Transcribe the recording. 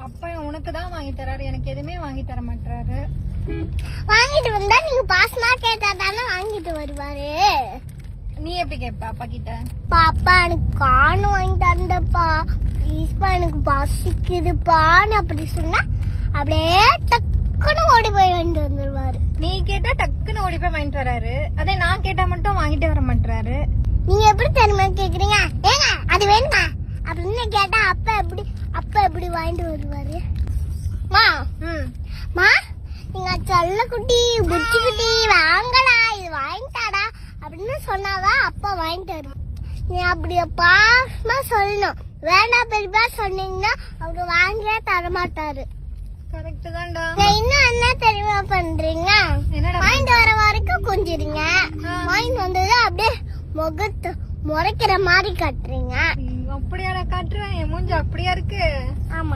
அப்பா உனக்கு தான் வாங்கி தராரு, எனக்கு எதுவுமே வாங்கி தர மாட்டாரு. வாங்கிட்டு வந்தா நீங்க பாசமா கேட்டா தானே வாங்கிட்டு வருவாரு. நீ எப்படி கேட்ப அப்பா கிட்ட? பாப்பா எனக்கு காணு வாங்கி தந்தப்பா, ப்ளீஸ்ப்பா எனக்கு பசிக்குதுப்பான்னு அப்படி சொன்னா அப்படியே டக்குன்னு ஓடி போய் வாங்கிட்டு வந்துருவாரு. நீ கேட்டா டக்குன்னு ஓடி போய் வாங்கிட்டு வராரு, அதே நான் கேட்டா மட்டும் வாங்கிட்டு வர மாட்டாரு. நீங்க எப்படி தெரியுமா கேக்குறீங்க? ஏங்க அது வேணுமா அப்படின்னு கேட்டா அப்பா எப்படி வாங்கிட்டு வருவாரு? மா மா நீங்க சொல்ல குட்டி புச்சி குட்டி வாங்கடா இது வாங்கிட்டாடா அப்படின்னு சொன்னாதான் அப்பா வாங்கிட்டு வருவாரு. நீ அப்படி பாசமா சொல்லணும். வேண்டாம் பெரியப்பா சொன்னீங்கன்னா அவரு வாங்கியே தரமாட்டாரு. கரெக்ட் தான்டா. இன்னும் என்ன தெரியுமா பண்றீங்க? வாங்கிட்டு வர வரைக்கும் கொஞ்சிருங்க, வாங்கிட்டு வந்தது அப்படியே முகத்தை முறைக்கிற மாதிரி கட்டுறீங்க. அப்படியா காட்டுறேன்? என் மூஞ்சி அப்படியா இருக்கு? ஆமா.